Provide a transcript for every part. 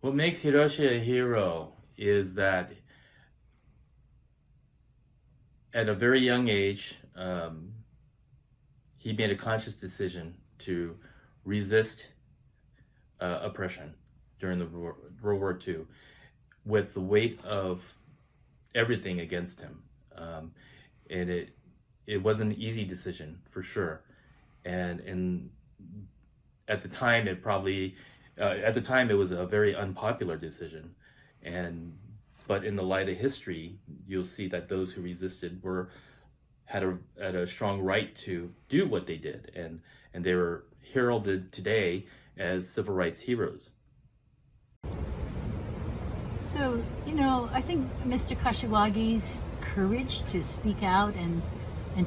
What makes Hiroshi a hero is that at a very young age, he made a conscious decision to resist oppression during the World War II with the weight of everything against him. And it was an easy decision for sure. And at the time, it was a very unpopular decision. But in the light of history, you'll see that those who resisted had a strong right to do what they did, and they were heralded today as civil rights heroes. So, I think Mr. Kashiwagi's courage to speak out and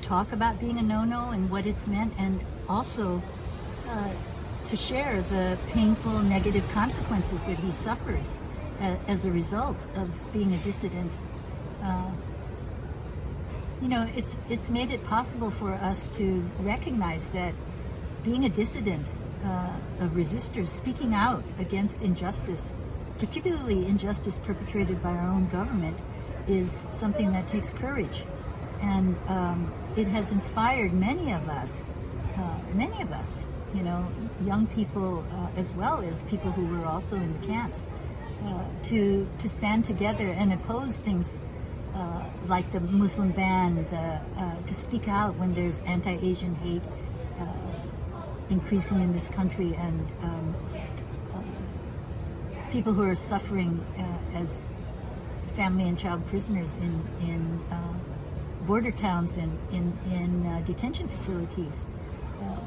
talk about being a no-no and what it's meant, and also to share the painful negative consequences that he suffered as a result of being a dissident. It's made it possible for us to recognize that being a dissident, of resistors, speaking out against injustice, particularly injustice perpetrated by our own government, is something that takes courage. And it has inspired many of us, young people as well as people who were also in the camps, to stand together and oppose things like the Muslim ban, to speak out when there's anti-Asian hate increasing in this country, and people who are suffering as family and child prisoners in border towns and in detention facilities.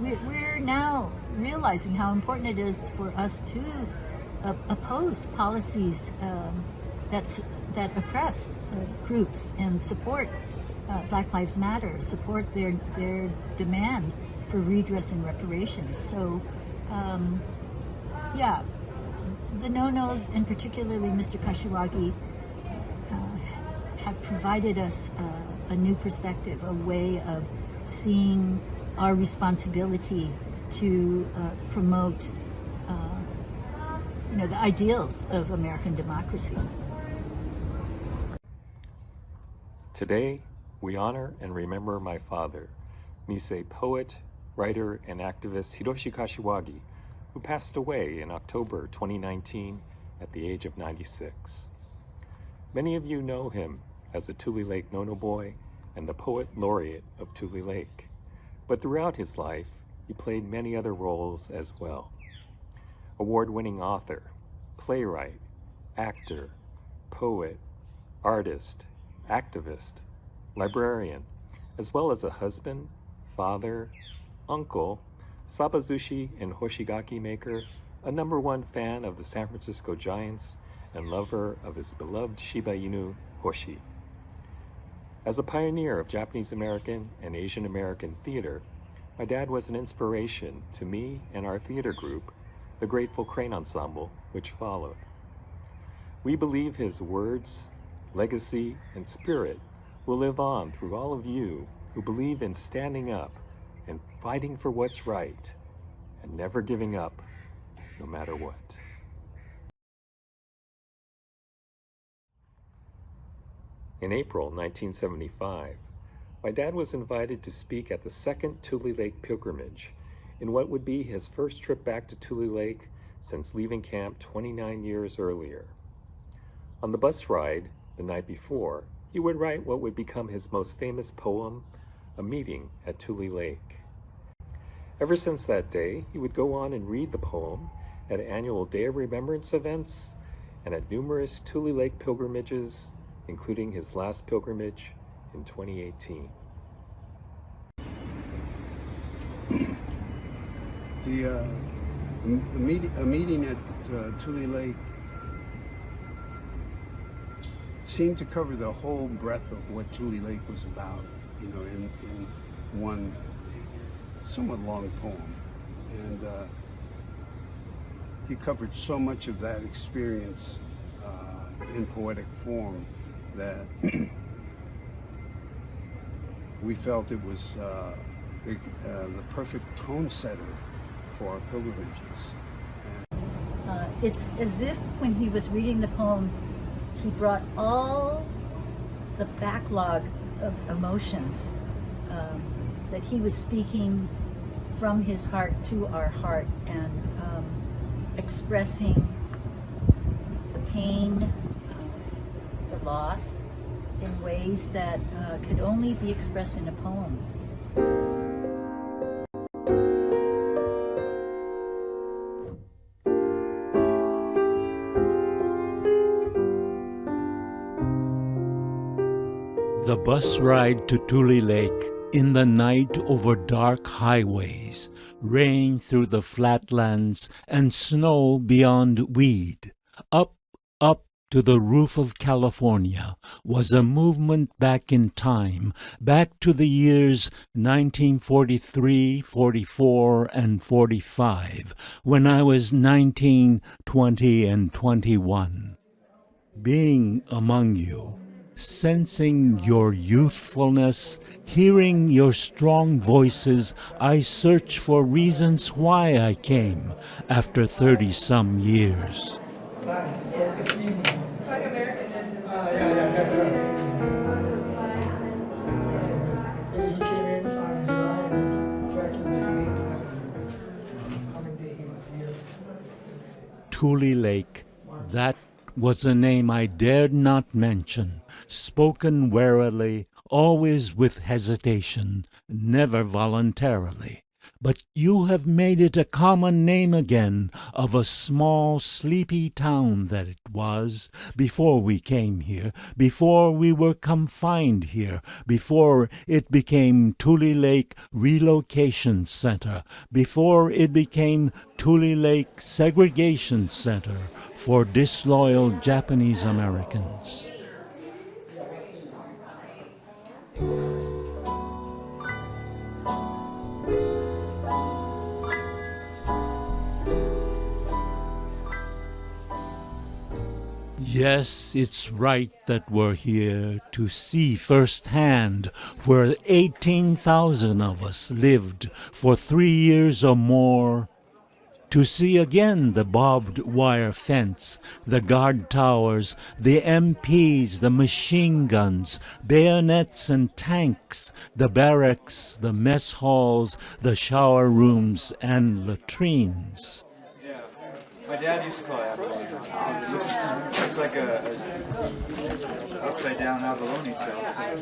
We're now realizing how important it is for us to oppose policies that oppress groups and support Black Lives Matter, support their demand for redress and reparations. So, the no-nos, and particularly Mr. Kashiwagi, have provided us a new perspective, a way of seeing our responsibility to promote the ideals of American democracy. Today, we honor and remember my father, Nisei poet, writer, and activist Hiroshi Kashiwagi, who passed away in October 2019 at the age of 96. Many of you know him as the Tule Lake Nono Boy and the poet laureate of Tule Lake. But throughout his life, he played many other roles as well. Award-winning author, playwright, actor, poet, artist, activist, librarian, as well as a husband, father, uncle, sabazushi and hoshigaki maker, a #1 fan of the San Francisco Giants, and lover of his beloved Shiba Inu, Hoshi. As a pioneer of Japanese American and Asian American theater, my dad was an inspiration to me and our theater group, the Grateful Crane Ensemble, which followed. We believe his words, legacy, and spirit will live on through all of you who believe in standing up and fighting for what's right and never giving up, no matter what. In April 1975, my dad was invited to speak at the second Tule Lake Pilgrimage in what would be his first trip back to Tule Lake since leaving camp 29 years earlier. On the bus ride the night before, he would write what would become his most famous poem, A Meeting at Tule Lake. Ever since that day, he would go on and read the poem at annual Day of Remembrance events and at numerous Tule Lake pilgrimages, including his last pilgrimage in 2018. A meeting at Tule Lake seemed to cover the whole breadth of what Tule Lake was about, in one somewhat long poem. And he covered so much of that experience in poetic form that we felt it was the perfect tone setter for our pilgrimages. It's as if when he was reading the poem, he brought all the backlog of emotions that he was speaking from his heart to our heart, and expressing the pain, the loss, in ways that could only be expressed in a poem. The bus ride to Tule Lake in the night over dark highways, rain through the flatlands, and snow beyond weed, up to the roof of California, was a movement back in time, back to the years 1943, 44, and 45, when I was 19, 20, and 21. Being among you, sensing your youthfulness, hearing your strong voices, I search for reasons why I came after 30-some years. Tule Lake, that was a name I dared not mention, spoken warily, always with hesitation, never voluntarily. But you have made it a common name again of a small, sleepy town that it was before we came here, before we were confined here, before it became Tule Lake Relocation Center, before it became Tule Lake Segregation Center for disloyal Japanese Americans. Yes, it's right that we're here to see firsthand where 18,000 of us lived for 3 years or more, to see again the barbed wire fence, the guard towers, the MPs, the machine guns, bayonets and tanks, the barracks, the mess halls, the shower rooms and latrines. My dad used to call it abalone. It looks like a upside down abalone cell.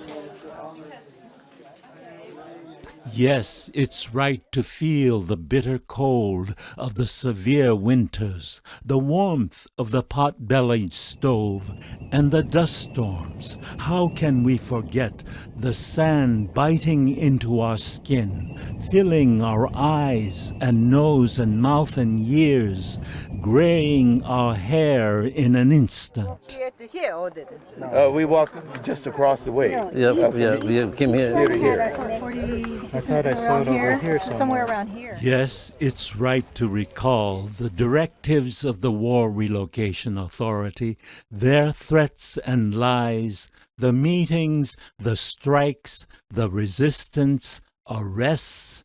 Yes, it's right to feel the bitter cold of the severe winters, the warmth of the pot-bellied stove, and the dust storms. How can we forget the sand biting into our skin, filling our eyes and nose and mouth and ears, graying our hair in an instant? We walked just across the way. We came here. I thought I saw it over here somewhere around here. Yes, it's right to recall the directives of the War Relocation Authority, their threats and lies, the meetings, the strikes, the resistance, arrests,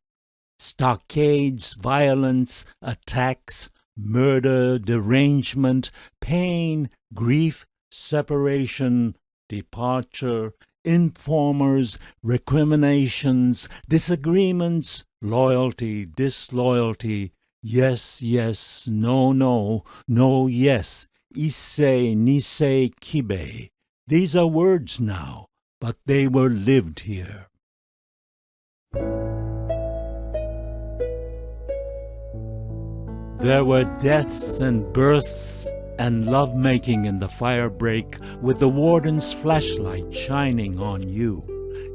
stockades, violence, attacks, murder, derangement, pain, grief, separation, departure, informers, recriminations, disagreements, loyalty, disloyalty, yes, yes, no, no, no, yes, Issei, Nisei, Kibe. These are words now, but they were lived here. There were deaths and births and lovemaking in the firebreak with the warden's flashlight shining on you.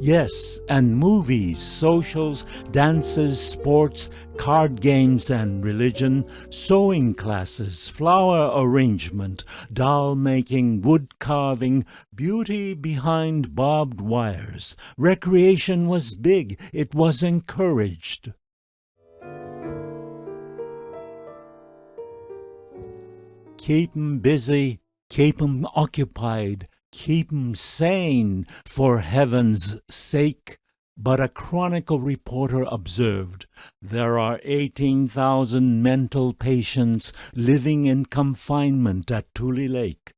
Yes, and movies, socials, dances, sports, card games and religion, sewing classes, flower arrangement, doll making, wood carving, beauty behind barbed wires. Recreation was big, it was encouraged. Keep 'em busy, keep 'em occupied, keep 'em sane, for heaven's sake. But a Chronicle reporter observed there are 18,000 mental patients living in confinement at Tule Lake.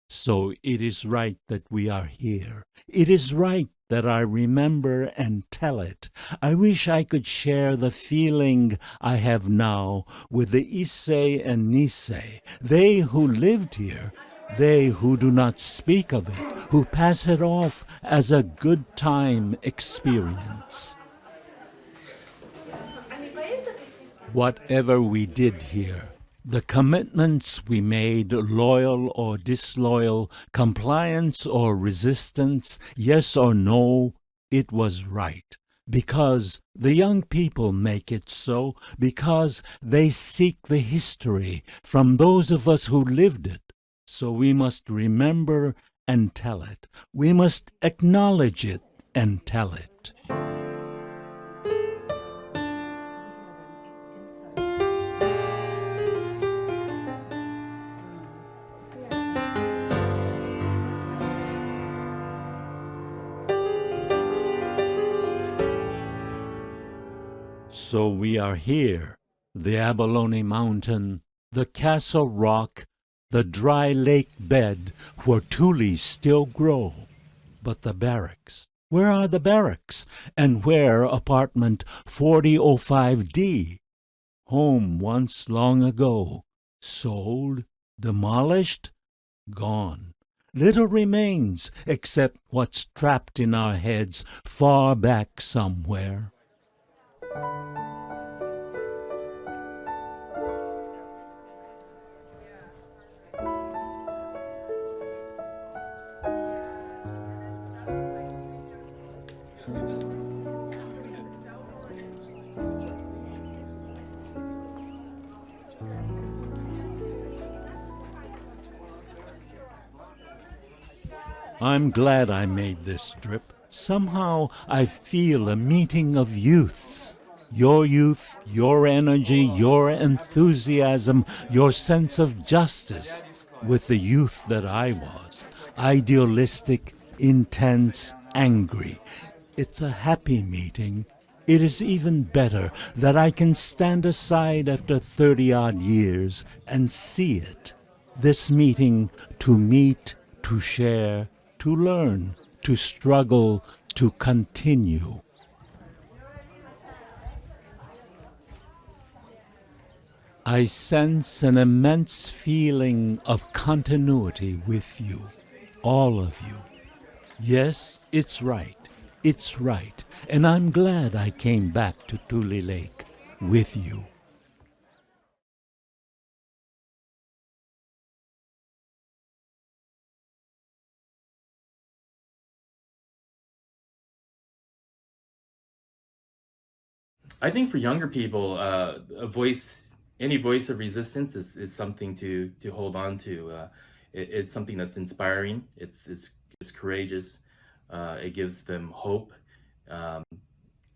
So it is right that we are here. It is right that I remember and tell it. I wish I could share the feeling I have now with the Issei and Nisei, they who lived here, they who do not speak of it, who pass it off as a good time experience. Whatever we did here, the commitments we made, loyal or disloyal, compliance or resistance, yes or no, it was right. Because the young people make it so, because they seek the history from those of us who lived it. So we must remember and tell it. We must acknowledge it and tell it. So we are here, the Abalone Mountain, the Castle Rock, the dry lake bed where tules still grow. But the barracks, where are the barracks? And where apartment 4005D? Home once long ago, sold, demolished, gone. Little remains except what's trapped in our heads far back somewhere. I'm glad I made this trip. Somehow I feel a meeting of youths. Your youth, your energy, your enthusiasm, your sense of justice, with the youth that I was, idealistic, intense, angry. It's a happy meeting. It is even better that I can stand aside after 30-odd years and see it. This meeting, to meet, to share, to learn, to struggle, to continue. I sense an immense feeling of continuity with you, all of you. Yes, it's right, and I'm glad I came back to Tule Lake with you. I think for younger people, any voice of resistance is something to hold on to. It's something that's inspiring. It's courageous. It gives them hope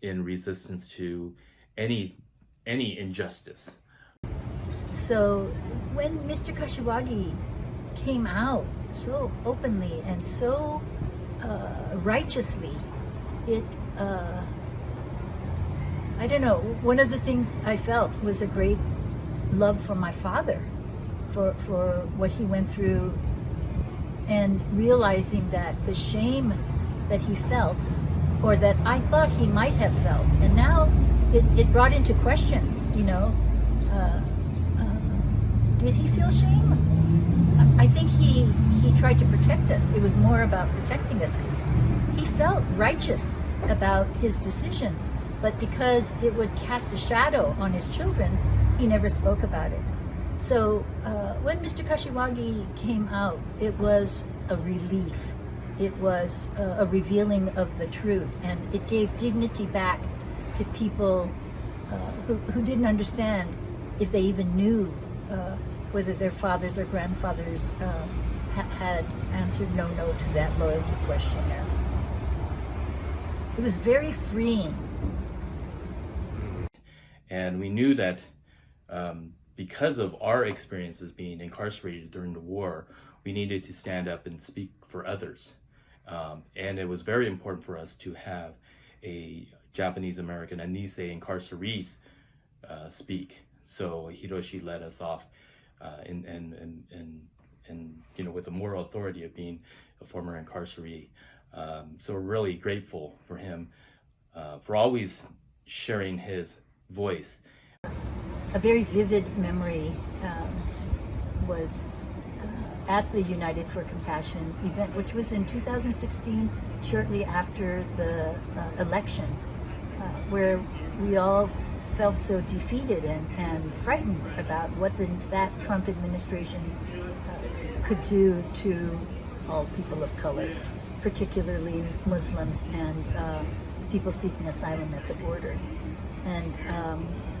in resistance to any injustice. So when Mr. Kashiwagi came out so openly and so righteously, it I don't know, one of the things I felt was a great love for my father, for what he went through, and realizing that the shame that he felt, or that I thought he might have felt, and now it brought into question, did he feel shame? I think he tried to protect us. It was more about protecting us because he felt righteous about his decision. But because it would cast a shadow on his children, he never spoke about it. So when Mr. Kashiwagi came out, it was a relief. It was a revealing of the truth, and it gave dignity back to people who didn't understand, if they even knew whether their fathers or grandfathers had answered no to that loyalty questionnaire. It was very freeing. And we knew that because of our experiences being incarcerated during the war, we needed to stand up and speak for others. And it was very important for us to have a Japanese American, a Nisei incarcerees speak. So Hiroshi led us off and with the moral authority of being a former incarceree. So we're really grateful for him for always sharing his voice. A very vivid memory was at the United for Compassion event, which was in 2016, shortly after the election, where we all felt so defeated and frightened about what that Trump administration could do to all people of color, particularly Muslims and people seeking asylum at the border. And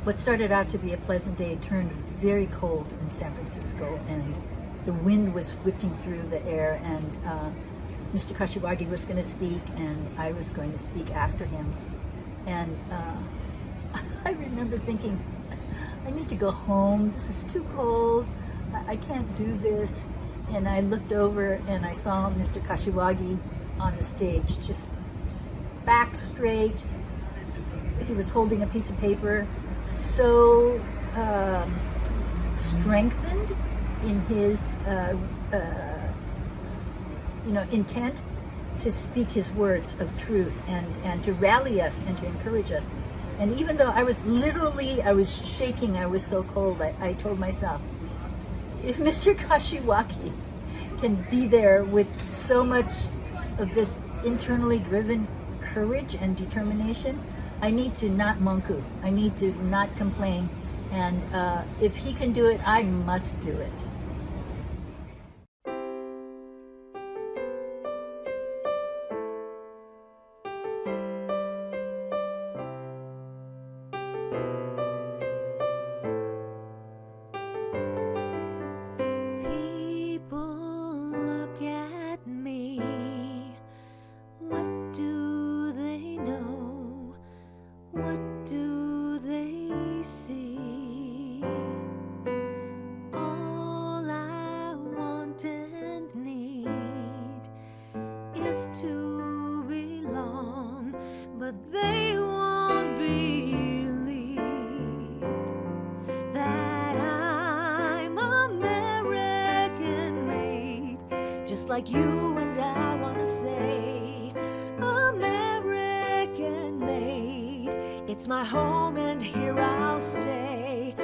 what started out to be a pleasant day turned very cold in San Francisco, and the wind was whipping through the air, and Mr. Kashiwagi was going to speak, and I was going to speak after him. And I remember thinking, I need to go home. This is too cold. I can't do this. And I looked over and I saw Mr. Kashiwagi on the stage, just back straight. He was holding a piece of paper, so strengthened in his intent to speak his words of truth and to rally us and to encourage us. And even though I was shaking, I was so cold, I told myself, if Mr. Kashiwagi can be there with so much of this internally driven courage and determination, I need to not monku. I need to not complain. And if he can do it, I must do it. To belong, but they won't believe that I'm American made. Just like you and I wanna say, American made. It's my home and here I'll stay.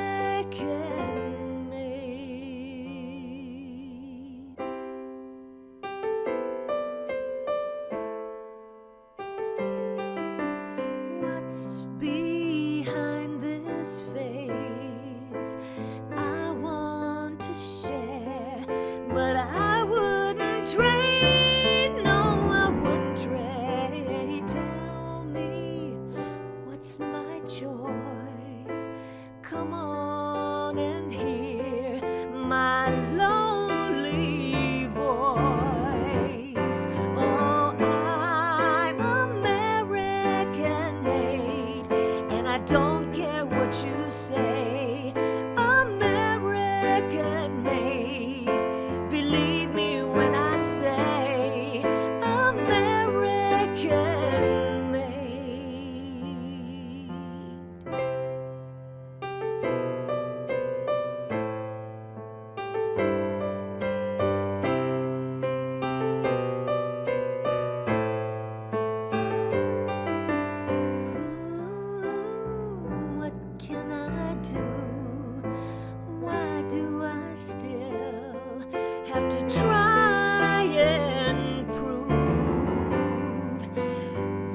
American made. What's behind this face? I want to share, but I wouldn't trade. No, I wouldn't trade. Tell me, what's my choice? Come on and hear my lonely voice. Oh, I'm American made, and I don't care what you say. American made. Believe me when I say American made. What can I do? Why do I still have to try and prove?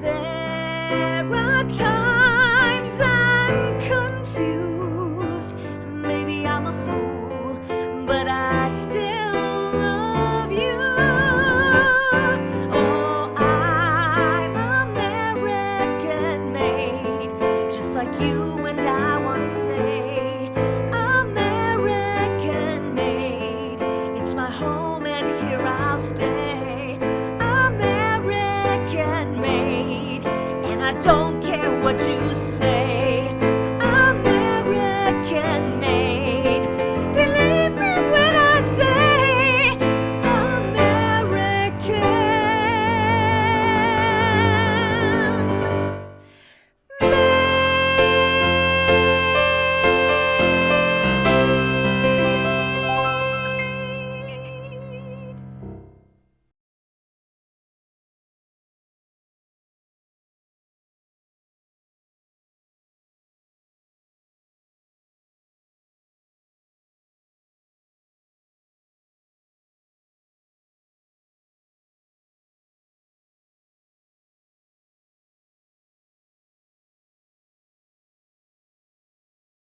There are times I'm confused. Maybe I'm a fool, but I still love you. Oh, I'm American made, just like you